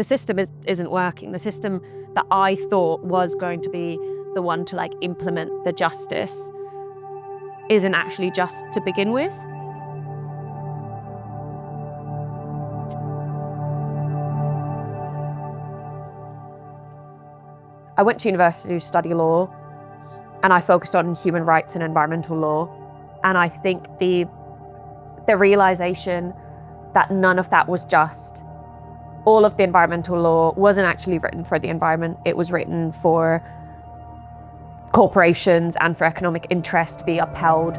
the system isn't working. The system that I thought was going to be the one to like implement the justice isn't actually just to begin with. I went to university to study law, and I focused on human rights and environmental law. And I think the realization that none of that was just. All of the environmental law wasn't actually written for the environment. It was written for corporations and for economic interest to be upheld.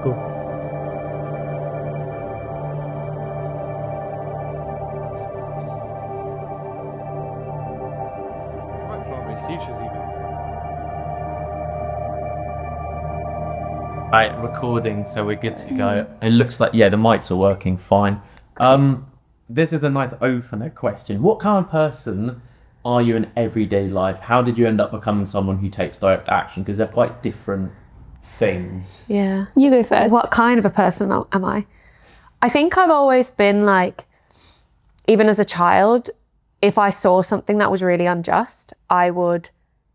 Cool. Might plant those futures even. Right, recording, so we're good to go. It looks like, yeah, the mics are working fine. This is a nice opener question. What kind of person are you in everyday life? How did you end up becoming someone who takes direct action? Because they're quite different things. Yeah. You go first. What kind of a person am I? I think I've always been like, even as a child, if I saw something that was really unjust, I would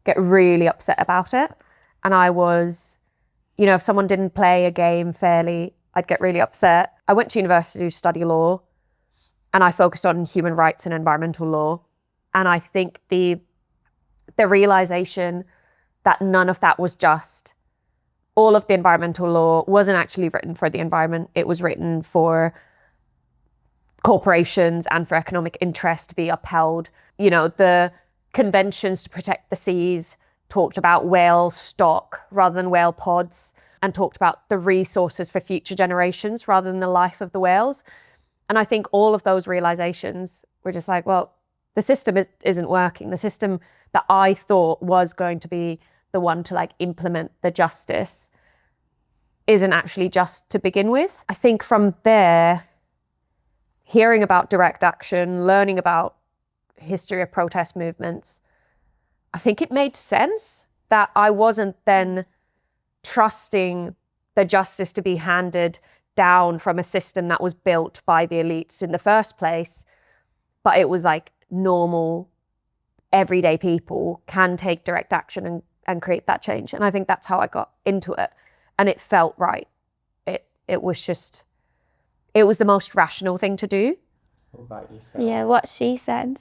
get really upset about it. And I was, you know, if someone didn't play a game fairly, I'd get really upset. I went to university to study law, and I focused on human rights and environmental law. And I think the realization that none of that was just. All of the environmental law wasn't actually written for the environment. It was written for corporations and for economic interest to be upheld. You know, the conventions to protect the seas talked about whale stock rather than whale pods, and talked about the resources for future generations rather than the life of the whales. And I think all of those realizations were just like, well, the system isn't working. The system that I thought was going to be the one to like implement the justice isn't actually just to begin with. I think from there, hearing about direct action, learning about history of protest movements, I think it made sense that I wasn't then trusting the justice to be handed down from a system that was built by the elites in the first place, but it was like normal, everyday people can take direct action and create that change. And I think that's how I got into it. And it felt right. It was the most rational thing to do. What about yourself? Yeah, what she said.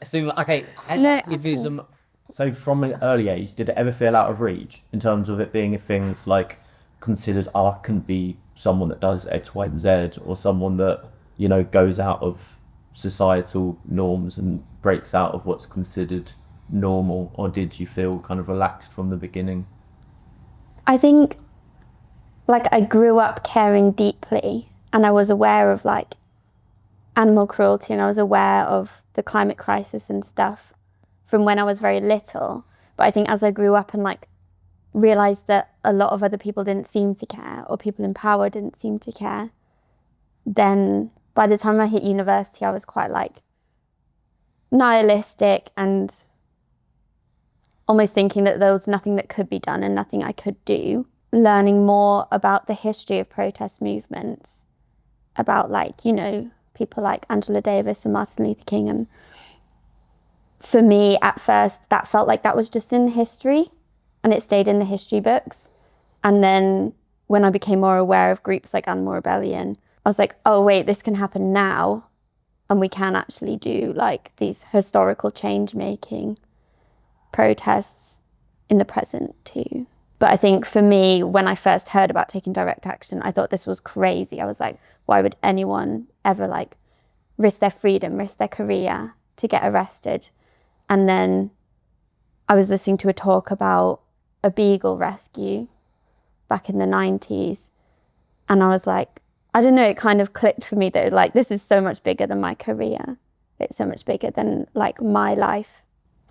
So, okay, No, activism. So from an early age, did it ever feel out of reach in terms of it being a thing that's like considered, I can be someone that does X, Y, and Z, or someone that, you know, goes out of societal norms and breaks out of what's considered normal? Or did you feel kind of relaxed from the beginning? I think, like, I grew up caring deeply, and I was aware of like animal cruelty, and I was aware of the climate crisis and stuff from when I was very little. But I think as I grew up and like realized that a lot of other people didn't seem to care, or people in power didn't seem to care, then by the time I hit university, I was quite like nihilistic and almost thinking that there was nothing that could be done and nothing I could do. Learning more about the history of protest movements, about like, you know, people like Angela Davis and Martin Luther King. And for me, at first, that felt like that was just in history and it stayed in the history books. And then when I became more aware of groups like Animal Rebellion, I was like, oh wait, this can happen now. And we can actually do like these historical change-making protests in the present too. But I think for me, when I first heard about taking direct action, I thought this was crazy. I was like, why would anyone ever like risk their freedom, risk their career to get arrested? And then I was listening to a talk about a beagle rescue back in the 90s. And I was like, I don't know, it kind of clicked for me that like, this is so much bigger than my career. It's so much bigger than like my life.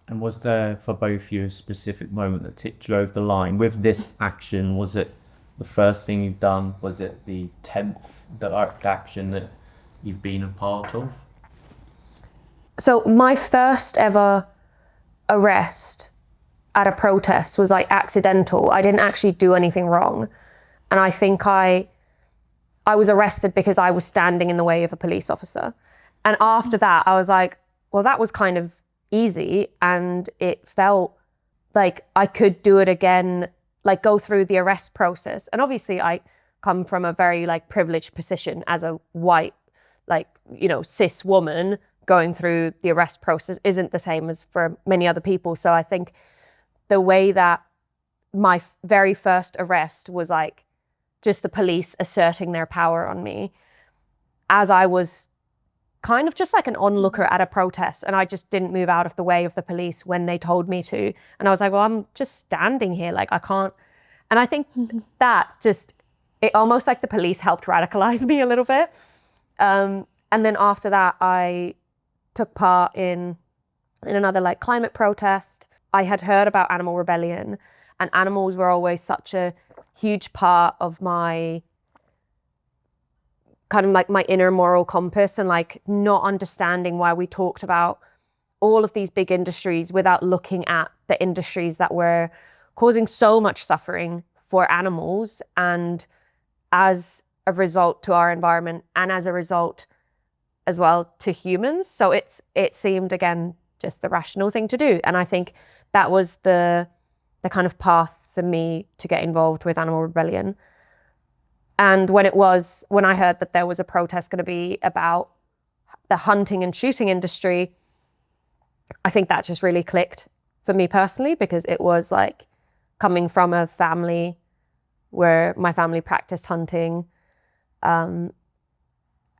And was there for both you a specific moment that tipped you over the line? With this action, was it the first thing you've done? Was it the 10th direct action that you've been a part of? So my first ever arrest at a protest was like accidental. I didn't actually do anything wrong. And I think I I was arrested because I was standing in the way of a police officer. And after that, I was like, well, that was kind of easy. And it felt like I could do it again, like go through the arrest process. And obviously I come from a very like privileged position as a white, like, you know, cis woman. Going through the arrest process isn't the same as for many other people. So I think the way that my very first arrest was like just the police asserting their power on me, as I was kind of just like an onlooker at a protest, and I just didn't move out of the way of the police when they told me to. And I was like, well, I'm just standing here, like I can't. And I think that just, it almost like the police helped radicalize me a little bit. And then after that, I took part in another like climate protest. I had heard about animal rebellion, and animals were always such a huge part of my kind of like my inner moral compass, and like not understanding why we talked about all of these big industries without looking at the industries that were causing so much suffering for animals, and as a result to our environment, and as a result as well to humans. So it seemed, again, just the rational thing to do. And I think that was the kind of path for me to get involved with animal rebellion. And when I heard that there was a protest going to be about the hunting and shooting industry, I think that just really clicked for me personally, because it was like coming from a family where my family practiced hunting, and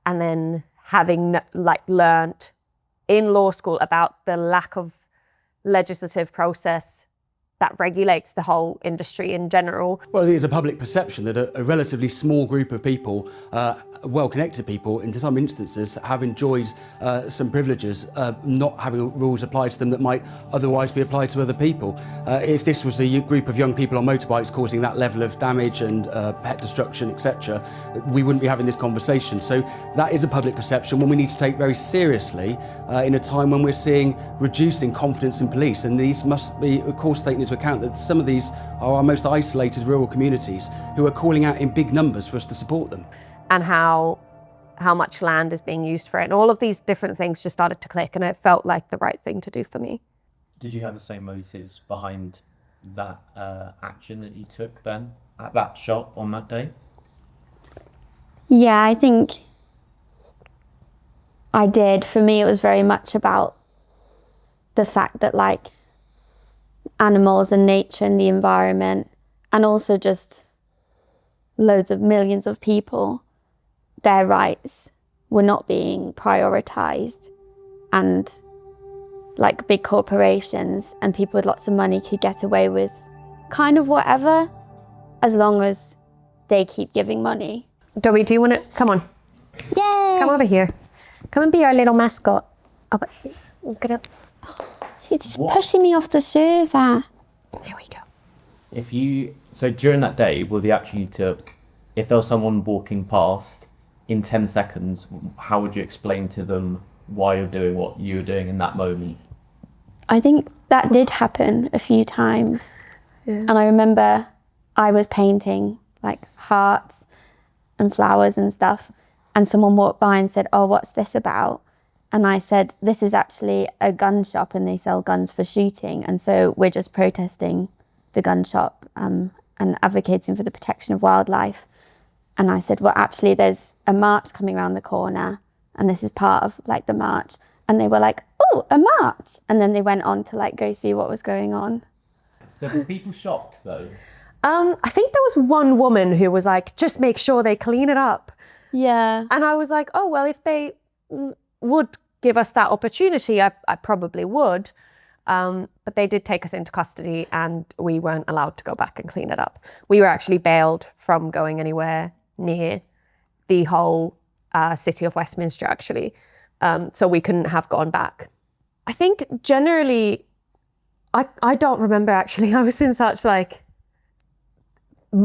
then having like learnt in law school about the lack of legislative process that regulates the whole industry in general. Well, it's a public perception that a relatively small group of people, well-connected people, in some instances, have enjoyed some privileges, not having rules applied to them that might otherwise be applied to other people. If this was a group of young people on motorbikes causing that level of damage and pet destruction, etc., we wouldn't be having this conversation. So that is a public perception, one we need to take very seriously in a time when we're seeing reducing confidence in police. And these must be, of course, taken into account that some of these are our most isolated rural communities who are calling out in big numbers for us to support them. And how much land is being used for it. And all of these different things just started to click, and it felt like the right thing to do for me. Did you have the same motives behind that action that you took then at that shop on that day? Yeah, I think I did. For me, it was very much about the fact that like animals and nature and the environment, and also just loads of millions of people, their rights were not being prioritized, and like big corporations and people with lots of money could get away with kind of whatever as long as they keep giving money. Dobby, do you want to come on? Yay! Come over here. Come and be our little mascot. Oh, but get up. You're just pushing me off the server. There we go. So during that day, well, the action you took, if there was someone walking past in 10 seconds, how would you explain to them why you're doing what you were doing in that moment? I think that did happen a few times. Yeah. And I remember I was painting like hearts and flowers and stuff, and someone walked by and said, "Oh, what's this about?" And I said, "This is actually a gun shop and they sell guns for shooting. And so we're just protesting the gun shop and advocating for the protection of wildlife." And I said, "Well, actually, there's a march coming around the corner and this is part of like the march." And they were like, "Oh, a march." And then they went on to like go see what was going on. So were people shocked though? I think there was one woman who was like, "Just make sure they clean it up." Yeah. And I was like, oh, well, if they would give us that opportunity, I probably would. But they did take us into custody and we weren't allowed to go back and clean it up. We were actually bailed from going anywhere near the whole city of Westminster, actually. So we couldn't have gone back. I think generally, I don't remember actually. I was in such like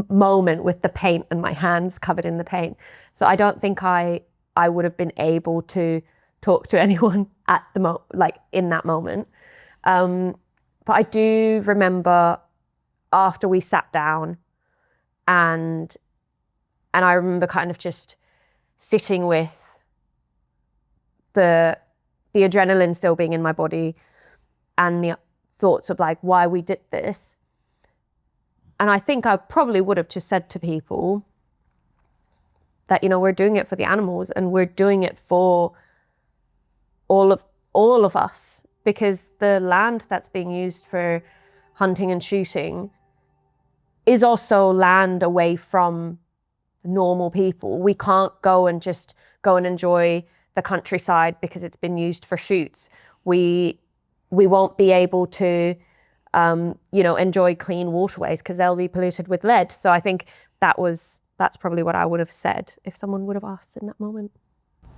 moment with the paint and my hands covered in the paint. So I don't think I would have been able to talk to anyone at the in that moment. But I do remember after we sat down and And I remember kind of just sitting with the adrenaline still being in my body and the thoughts of like why we did this. And I think I probably would have just said to people that, you know, we're doing it for the animals and we're doing it for all of us, because the land that's being used for hunting and shooting is also land away from normal people. We can't go and enjoy the countryside because it's been used for shoots. We won't be able to, enjoy clean waterways because they'll be polluted with lead. So I think that's probably what I would have said if someone would have asked in that moment.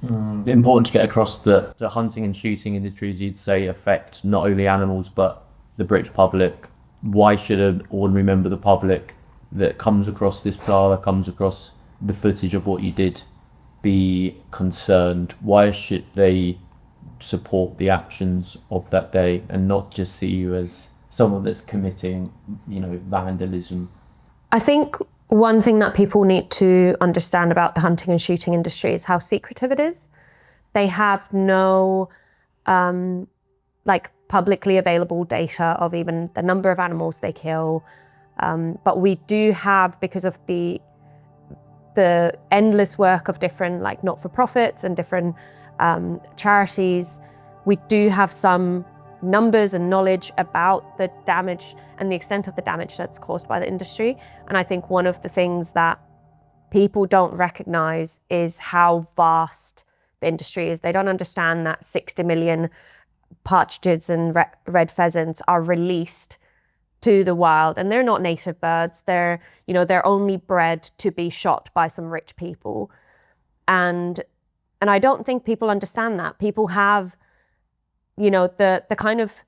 Important to get across that the hunting and shooting industries, you'd say, affect not only animals but the British public. Why should an ordinary member of the public that comes across this plaza, comes across the footage of what you did, be concerned? Why should they support the actions of that day and not just see you as someone that's committing, vandalism? I think one thing that people need to understand about the hunting and shooting industry is how secretive it is. They have no publicly available data of even the number of animals they kill. But we do have, because of the endless work of different not-for-profits and different charities, we do have some numbers and knowledge about the damage and the extent of the damage that's caused by the industry. And I think one of the things that people don't recognize is how vast the industry is. They don't understand that 60 million partridges and red pheasants are released to the wild, and they're not native birds. They're only bred to be shot by some rich people. And I don't think people understand that. People have, the kind of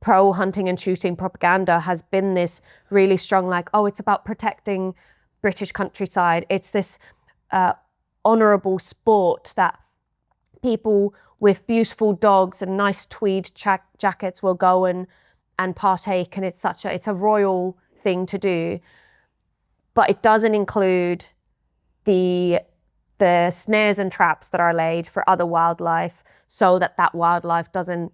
pro hunting and shooting propaganda has been this really strong, it's about protecting British countryside. It's this honourable sport that people with beautiful dogs and nice tweed jackets will go and partake, and it's a royal thing to do. But it doesn't include the snares and traps that are laid for other wildlife, so that wildlife doesn't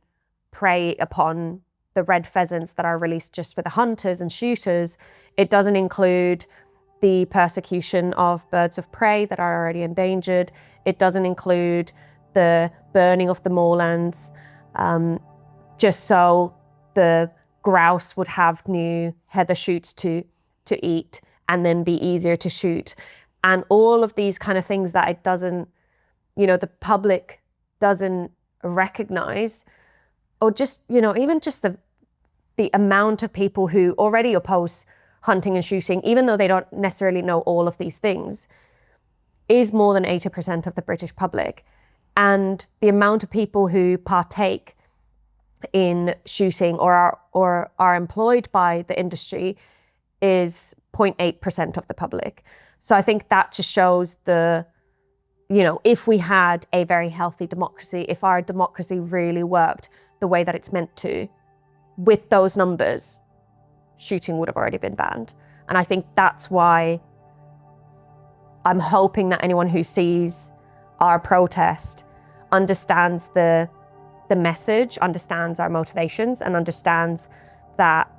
prey upon the red pheasants that are released just for the hunters and shooters. It doesn't include the persecution of birds of prey that are already endangered. It doesn't include the burning of the moorlands, just so the grouse would have new heather shoots to eat and then be easier to shoot. And all of these kind of things that it doesn't, the public doesn't recognize, or just, even just the amount of people who already oppose hunting and shooting, even though they don't necessarily know all of these things, is more than 80% of the British public. And the amount of people who partake in shooting or are employed by the industry is 0.8% of the public. So I think that just shows if we had a very healthy democracy, if our democracy really worked the way that it's meant to, with those numbers, shooting would have already been banned. And I think that's why I'm hoping that anyone who sees our protest understands the message, understands our motivations, and understands that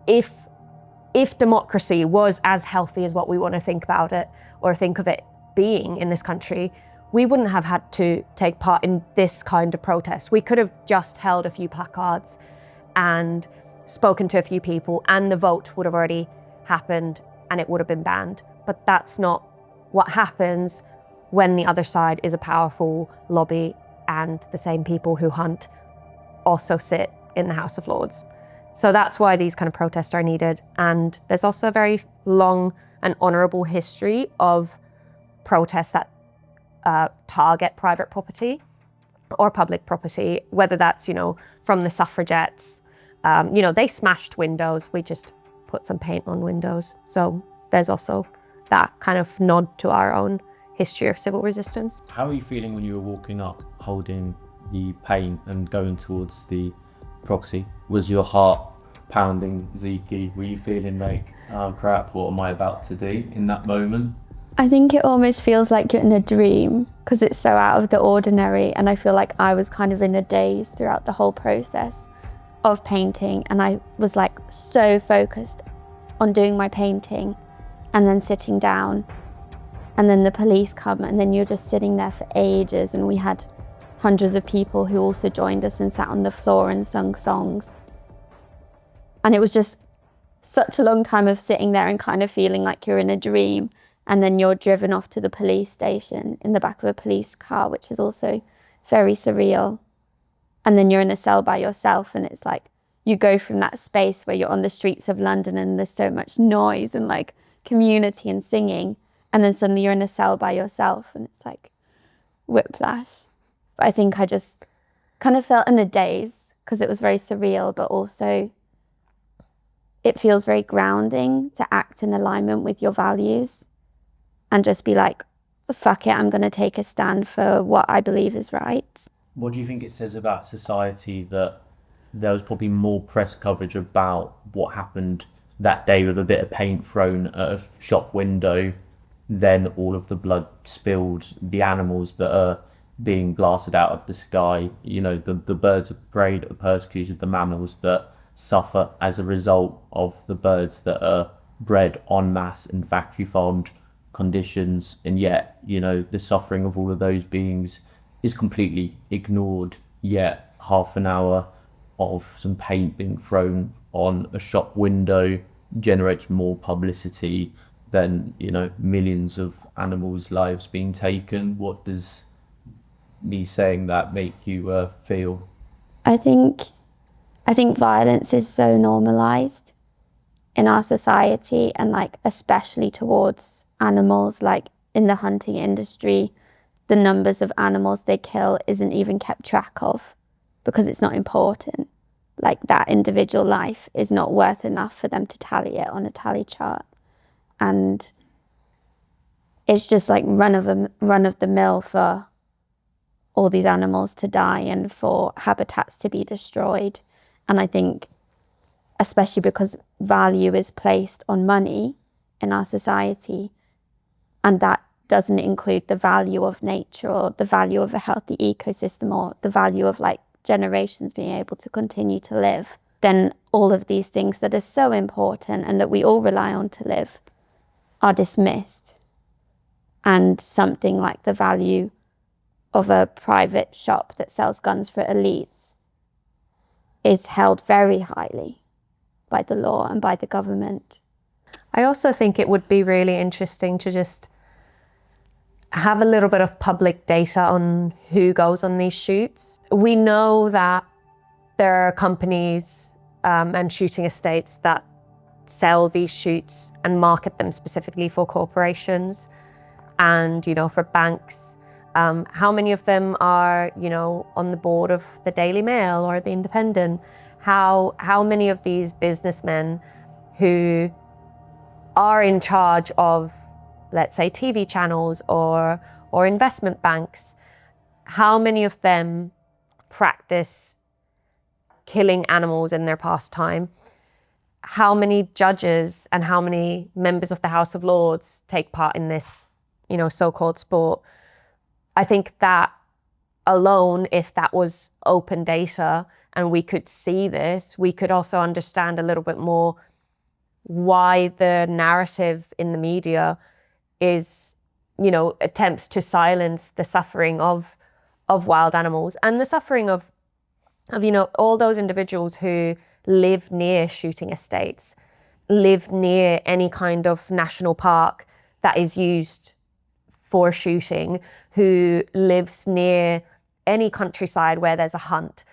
if democracy was as healthy as what we want to think about it or think of it being in this country, we wouldn't have had to take part in this kind of protest. We could have just held a few placards and spoken to a few people, and the vote would have already happened and it would have been banned. But that's not what happens when the other side is a powerful lobby and the same people who hunt also sit in the House of Lords. So that's why these kind of protests are needed. And there's also a very long and honourable history of protests that target private property or public property, whether that's, from the suffragettes. They smashed windows. We just put some paint on windows. So there's also that kind of nod to our own history of civil resistance. How are you feeling when you were walking up, holding the paint and going towards the proxy? Was your heart pounding, Zeke? Were you feeling like, oh crap, what am I about to do in that moment? I think it almost feels like you're in a dream because it's so out of the ordinary, and I feel like I was kind of in a daze throughout the whole process of painting, and I was like so focused on doing my painting and then sitting down, and then the police come, and then you're just sitting there for ages, and we had hundreds of people who also joined us and sat on the floor and sung songs. And it was just such a long time of sitting there and kind of feeling like you're in a dream, and then you're driven off to the police station in the back of a police car, which is also very surreal. And then you're in a cell by yourself, and it's like you go from that space where you're on the streets of London and there's so much noise and like community and singing, and then suddenly you're in a cell by yourself, and it's like whiplash. But I think I just kind of felt in a daze because it was very surreal, but also it feels very grounding to act in alignment with your values and just be like, fuck it, I'm going to take a stand for what I believe is right. What do you think it says about society that there was probably more press coverage about what happened that day with a bit of paint thrown at a shop window than all of the blood spilled, the animals that are being blasted out of the sky, you know, the birds of prey that are persecuted, the mammals that suffer as a result of the birds that are bred en masse in factory farmed conditions, and yet, you know, the suffering of all of those beings is completely ignored, yet half an hour of some paint being thrown on a shop window generates more publicity than, you know, millions of animals' lives being taken. What does me saying that make you feel? I think violence is so normalized in our society, and like especially towards animals. Like in the hunting industry, the numbers of animals they kill isn't even kept track of because it's not important. Like that individual life is not worth enough for them to tally it on a tally chart. And it's just like run of the mill for all these animals to die and for habitats to be destroyed. And I think, especially because value is placed on money in our society, and that doesn't include the value of nature or the value of a healthy ecosystem or the value of like generations being able to continue to live, then all of these things that are so important and that we all rely on to live are dismissed. And something like the value of a private shop that sells guns for elites is held very highly by the law and by the government. I also think it would be really interesting to just have a little bit of public data on who goes on these shoots. We know that there are companies and shooting estates that sell these shoots and market them specifically for corporations and, you know, for banks. How many of them are, you know, on the board of the Daily Mail or the Independent? How many of these businessmen who are in charge of, let's say, TV channels or investment banks, how many of them practice killing animals in their pastime? How many judges and how many members of the House of Lords take part in this, you know, so-called sport? I think that alone, if that was open data and we could see this, we could also understand a little bit more why the narrative in the media is, you know, attempts to silence the suffering of wild animals and the suffering of, you know, all those individuals who live near shooting estates, live near any kind of national park that is used for shooting, who lives near any countryside where there's a hunt,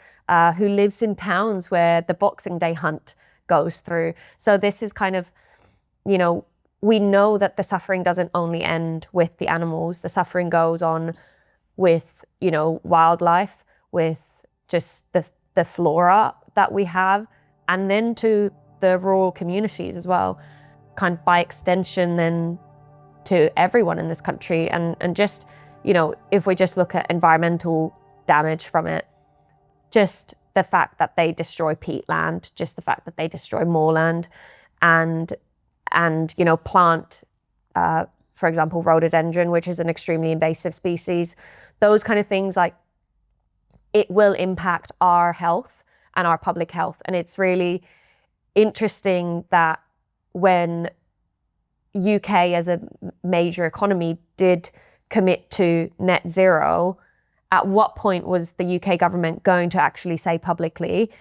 who lives in towns where the Boxing Day hunt goes through. So this is kind of, you know, we know that the suffering doesn't only end with the animals. The suffering goes on with, you know, wildlife, with just the flora that we have, and then to the rural communities as well, kind of by extension then to everyone in this country. And just, you know, if we just look at environmental damage from it, just the fact that they destroy peatland, just the fact that they destroy moorland and you know, plant for example, rhododendron, which is an extremely invasive species. Those kind of things, like, it will impact our health and our public health. And it's really interesting that when UK as a major economy did commit to net zero, at what point was the UK government going to actually say publicly,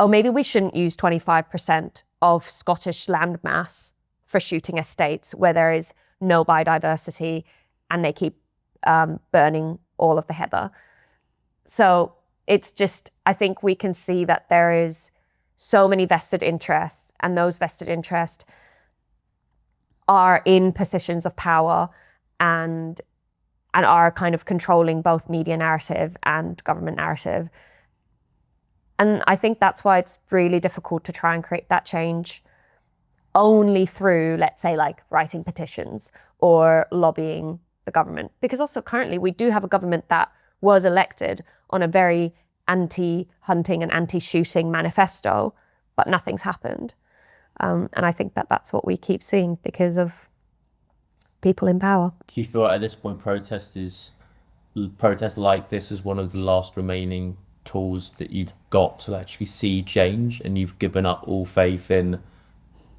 oh, maybe we shouldn't use 25% of Scottish landmass for shooting estates where there is no biodiversity and they keep burning all of the heather. So it's just, I think we can see that there is so many vested interests, and those vested interests are in positions of power and are kind of controlling both media narrative and government narrative. And I think that's why it's really difficult to try and create that change only through, let's say, like writing petitions or lobbying the government. Because also currently we do have a government that was elected on a very anti-hunting and anti-shooting manifesto, but nothing's happened. And I think that that's what we keep seeing because of people in power. Do you feel at this point protest like this is one of the last remaining tools that you've got to actually see change, and you've given up all faith in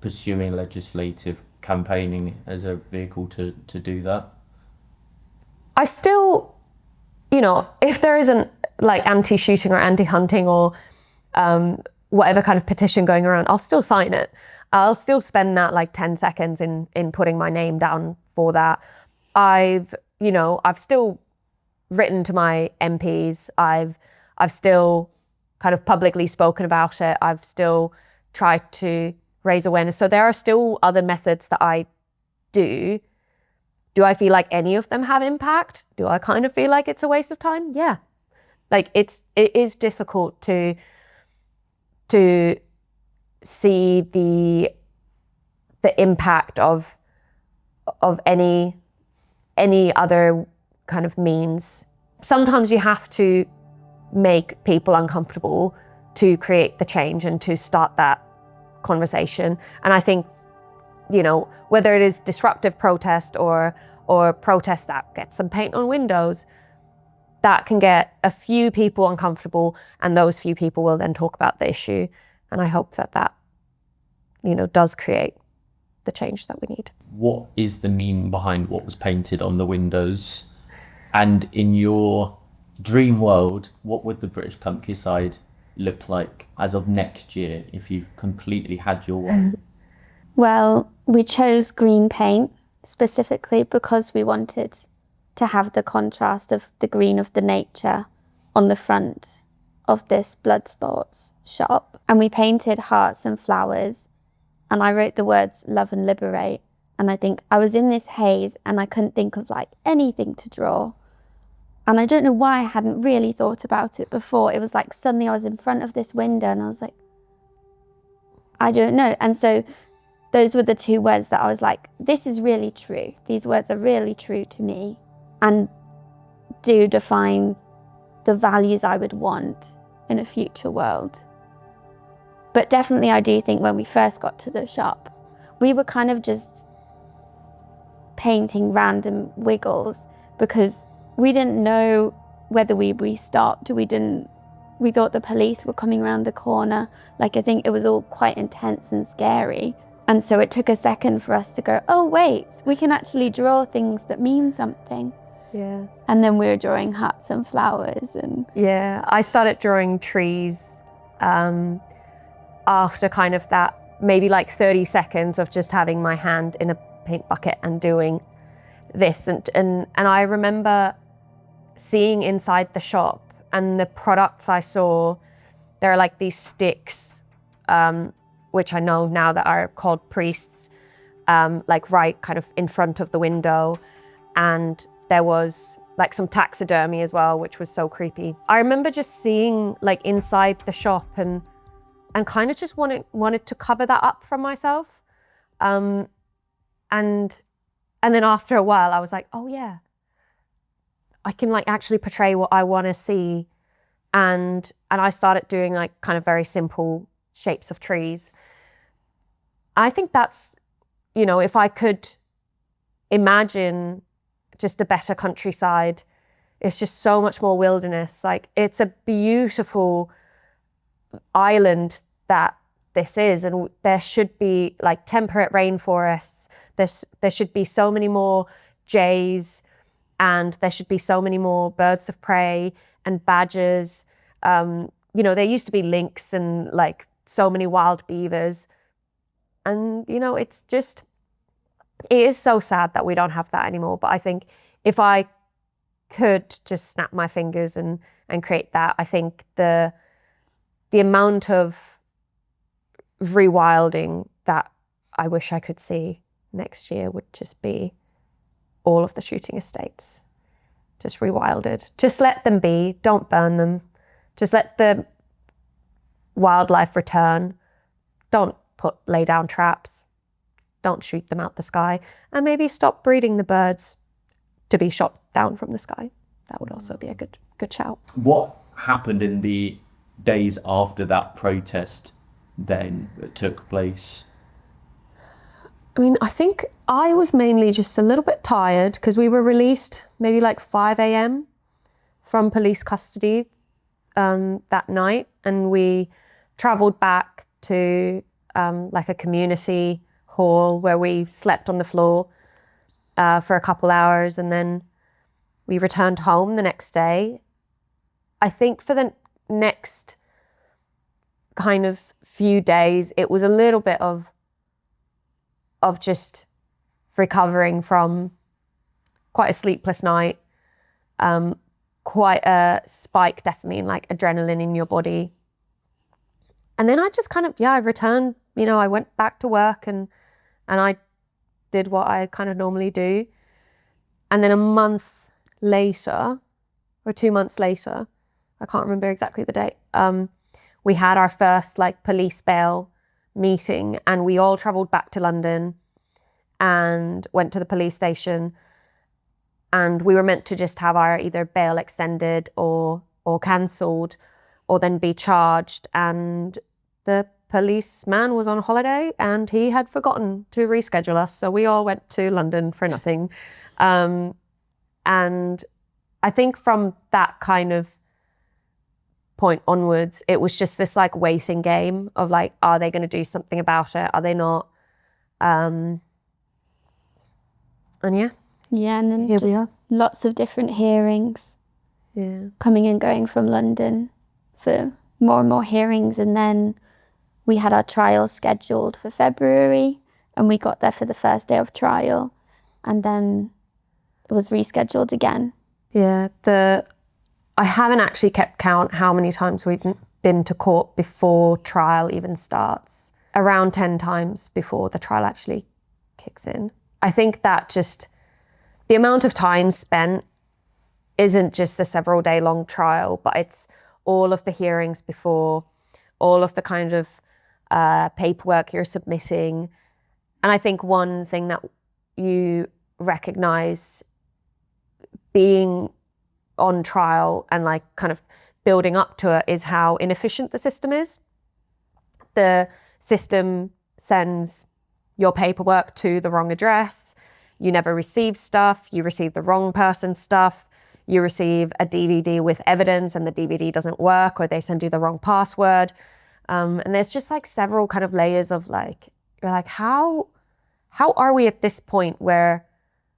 pursuing legislative campaigning as a vehicle to do that? I still, if there isn't like anti-shooting or anti-hunting or whatever kind of petition going around, I'll still sign it. I'll still spend that like 10 seconds in putting my name down for that. I've still written to my MPs. I've still kind of publicly spoken about it. I've still tried to raise awareness. So there are still other methods that I do. Do I feel like any of them have impact? Do I kind of feel like it's a waste of time? Yeah. Like it is difficult to see the impact of any other kind of means. Sometimes you have to make people uncomfortable to create the change and to start that conversation. And I think, whether it is disruptive protest or protest that gets some paint on windows, that can get a few people uncomfortable, and those few people will then talk about the issue. And I hope that does create the change that we need. What is the meaning behind what was painted on the windows? And in your dream world, what would the British countryside look like as of next year if you've completely had your way? Well, we chose green paint specifically because we wanted to have the contrast of the green of the nature on the front of this blood sports shop. And we painted hearts and flowers, and I wrote the words love and liberate. And I think I was in this haze and I couldn't think of like anything to draw. And I don't know why I hadn't really thought about it before. It was like suddenly I was in front of this window and I was like, I don't know. And so those were the two words that I was like, this is really true. These words are really true to me and do define the values I would want in a future world. But definitely I do think when we first got to the shop, we were kind of just painting random wiggles because we didn't know whether we'd be stopped. We thought the police were coming around the corner. Like, I think it was all quite intense and scary. And so it took a second for us to go, oh wait, we can actually draw things that mean something. Yeah. And then we were drawing hearts and flowers and... Yeah, I started drawing trees after kind of that, maybe like 30 seconds of just having my hand in a paint bucket and doing this. And I remember seeing inside the shop and the products I saw, there are like these sticks, which I know now that are called priests, like right kind of in front of the window. And there was like some taxidermy as well, which was so creepy. I remember just seeing like inside the shop and kind of just wanted to cover that up from myself. And then after a while I was like, oh yeah, I can like actually portray what I want to see. And I started doing like kind of very simple shapes of trees. I think that's, if I could imagine just a better countryside. It's just so much more wilderness. Like, it's a beautiful island that this is, and there should be like temperate rainforests. There should be so many more jays, and there should be so many more birds of prey and badgers. You know, there used to be lynx and like so many wild beavers. And, you know, it is so sad that we don't have that anymore. But I think if I could just snap my fingers and create that, I think the amount of rewilding that I wish I could see next year would just be all of the shooting estates just rewilded. Just let them be, don't burn them. Just let the wildlife return. Don't lay down traps. Don't shoot them out the sky. And maybe stop breeding the birds to be shot down from the sky. That would also be a good shout. What happened in the days after that protest then that took place? I mean, I think I was mainly just a little bit tired because we were released maybe like 5 a.m. from police custody that night, and we travelled back to like a community hall where we slept on the floor for a couple hours, and then we returned home the next day. I think for the next kind of few days, it was a little bit of just recovering from quite a sleepless night, quite a spike definitely in like adrenaline in your body. And then I just kind of, I returned, you know, I went back to work and I did what I kind of normally do. And then a month later, or 2 months later, I can't remember exactly the date, we had our first like police bail meeting, and we all travelled back to London and went to the police station, and we were meant to just have our either bail extended or cancelled or then be charged. And the policeman was on holiday and he had forgotten to reschedule us, so we all went to London for nothing. And I think from that kind of point onwards, it was just this like waiting game of like, are they going to do something about it? Are they not? And yeah, and then here we just are. lots of different hearings coming and going from London for more and more hearings. And then we had our trial scheduled for February, and we got there for the first day of trial, and then it was rescheduled again. I haven't actually kept count how many times we've been to court before trial even starts. Around 10 times before the trial actually kicks in. I think that just the amount of time spent isn't just the several day long trial, but it's all of the hearings before, all of the kind of paperwork you're submitting. And I think one thing that you recognize being on trial and like kind of building up to it is how inefficient the system is. The system sends your paperwork to the wrong address. You never receive stuff. You receive the wrong person's stuff. You receive a DVD with evidence and the DVD doesn't work, or they send you the wrong password. And there's just like several kind of layers of like, you're like, how are we at this point where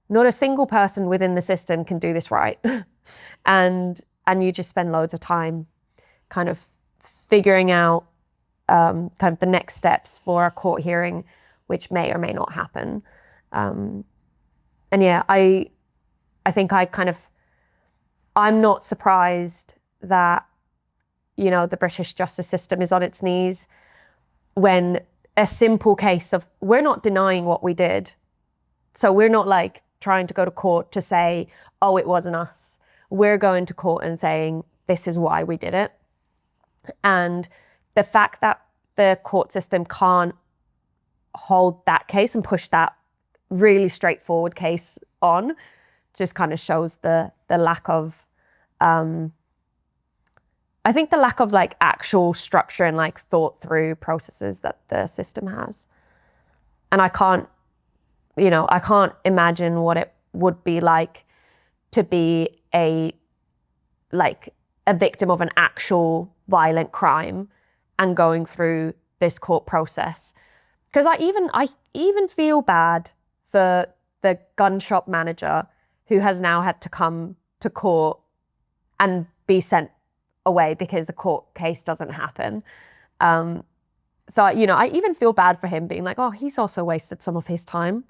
not a single person within the system can do this right? and you just spend loads of time kind of figuring out kind of the next steps for a court hearing, which may or may not happen. And yeah, I think I'm not surprised that, you know, the British justice system is on its knees when a simple case of, we're not denying what we did. So we're not like trying to go to court to say, oh, it wasn't us. We're going to court and saying, this is why we did it. And the fact that the court system can't hold that case and push that really straightforward case on just kind of shows the lack of, I think the lack of like actual structure and like thought through processes that the system has. And I can't You know, I can't imagine what it would be like to be a victim of an actual violent crime and going through this court process. Because I even feel bad for the gun shop manager who has now had to come to court and be sent away because the court case doesn't happen. So, you know, I even feel bad for him being like, oh, he's also wasted some of his time,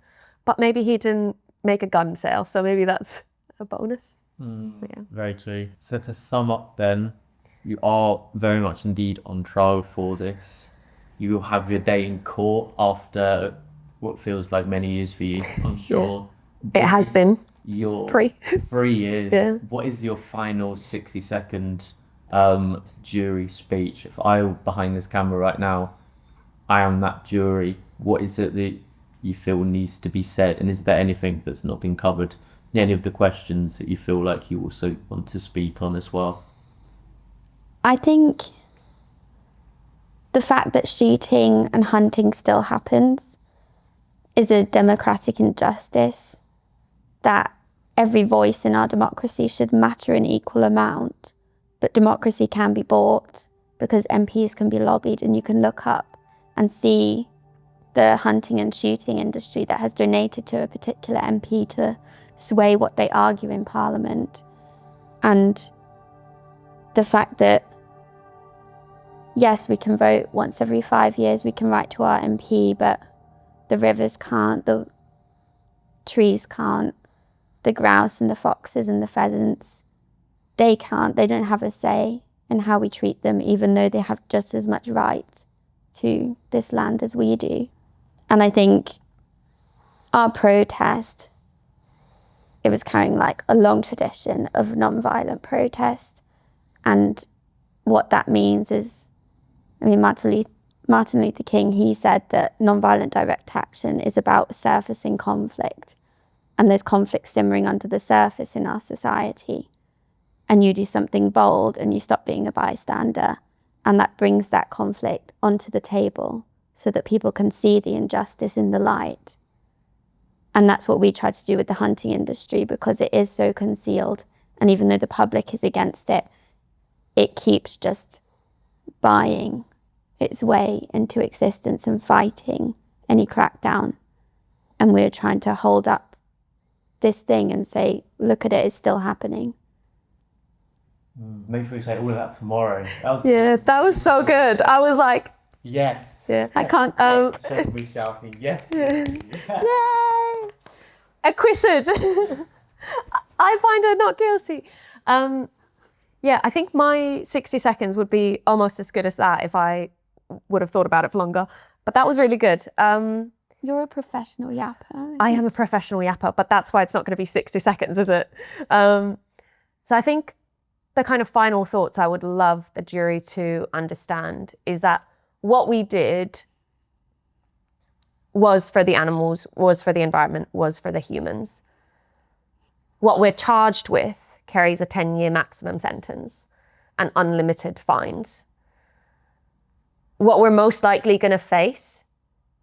but maybe he didn't make a gun sale. So maybe that's a bonus. Yeah. Very true. So to sum up then, you are very much indeed on trial for this. You will have your day in court after what feels like many years for you, I'm sure. It has been your 3 years. Yeah. What is your final 60-second jury speech? If I were behind this camera right now, I am that jury. What is it that you feel needs to be said? And is there anything that's not been covered? Any of the questions that you feel like you also want to speak on as well? I think the fact that shooting and hunting still happens is a democratic injustice, that every voice in our democracy should matter in equal amount, but democracy can be bought because MPs can be lobbied, and you can look up and see the hunting and shooting industry that has donated to a particular MP to sway what they argue in Parliament. And the fact that, yes, we can vote once every 5 years, we can write to our MP, but the rivers can't, the trees can't, the grouse and the foxes and the pheasants, they can't, they don't have a say in how we treat them, even though they have just as much right to this land as we do. And I think our protest, it was carrying like a long tradition of non-violent protest. And what that means is, I mean, Martin Luther King, he said that non-violent direct action is about surfacing conflict. And there's conflict simmering under the surface in our society. And you do something bold and you stop being a bystander. And that brings that conflict onto the table so that people can see the injustice in the light. And that's what we try to do with the hunting industry, because it is so concealed. And even though the public is against it, it keeps just buying its way into existence and fighting any crackdown. And we're trying to hold up this thing and say, look at it, it's still happening. Maybe we say all of that tomorrow. That was so good. I was like, yes. yeah, I can't. Should be shouting yes. Yay! Acquitted. I find her not guilty. Yeah, I think my 60 seconds would be almost as good as that if I would have thought about it for longer. But that was really good. You're a professional yapper. I am a professional yapper, but that's why it's not going to be 60 seconds, is it? So I think the kind of final thoughts I would love the jury to understand is that what we did was for the animals, was for the environment, was for the humans. What we're charged with carries a 10-year maximum sentence and unlimited fines. What we're most likely going to face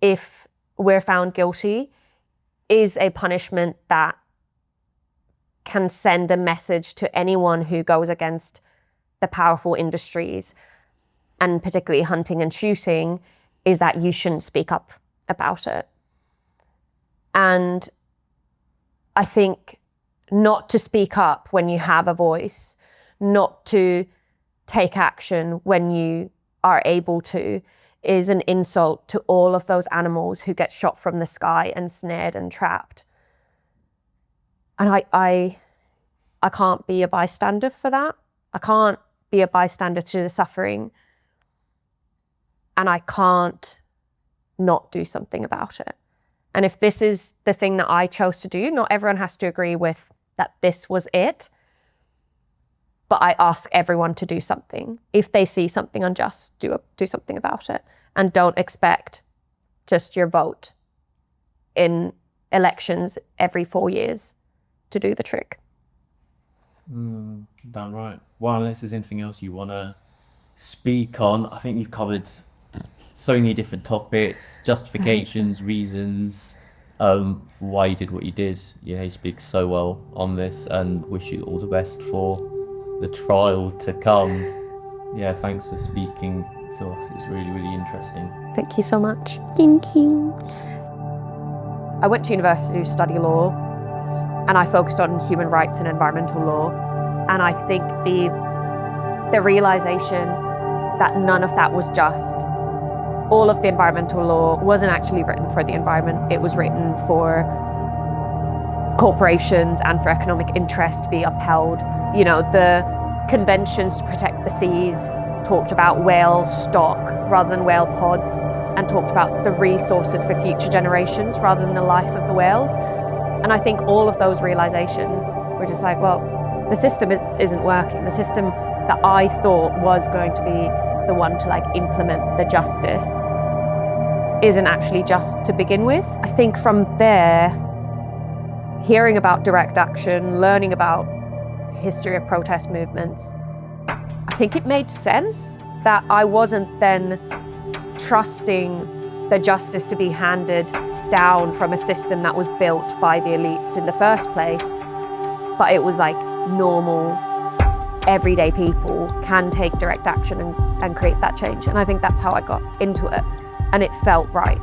if we're found guilty is a punishment that can send a message to anyone who goes against the powerful industries, and particularly hunting and shooting, is that you shouldn't speak up about it. And I think not to speak up when you have a voice, not to take action when you are able to, is an insult to all of those animals who get shot from the sky and snared and trapped. And I can't be a bystander for that. I can't be a bystander to the suffering. And I can't not do something about it. And if this is the thing that I chose to do, not everyone has to agree with that this was it. But I ask everyone to do something. If they see something unjust, do something about it. And don't expect just your vote in elections every 4 years to do the trick. Damn right. Well, unless there's anything else you want to speak on, I think you've covered so many different topics, justifications, reasons. for why you did what you did. Yeah, he speaks so well on this, and wish you all the best for the trial to come. Yeah, thanks for speaking to us. It's really, really interesting. Thank you so much. Thank you. I went to university to study law, and I focused on human rights and environmental law. And I think the realization that none of that was just. All of the environmental law wasn't actually written for the environment. It was written for corporations and for economic interest to be upheld. You know, the conventions to protect the seas talked about whale stock rather than whale pods, and talked about the resources for future generations rather than the life of the whales. And I think all of those realizations were just like, well, the system isn't working. The system that I thought was going to be the one to like implement the justice isn't actually just to begin with. I think from there, hearing about direct action, learning about history of protest movements, I think it made sense that I wasn't then trusting the justice to be handed down from a system that was built by the elites in the first place, but it was like normal, everyday people can take direct action and create that change. And I think that's how I got into it, and it felt right.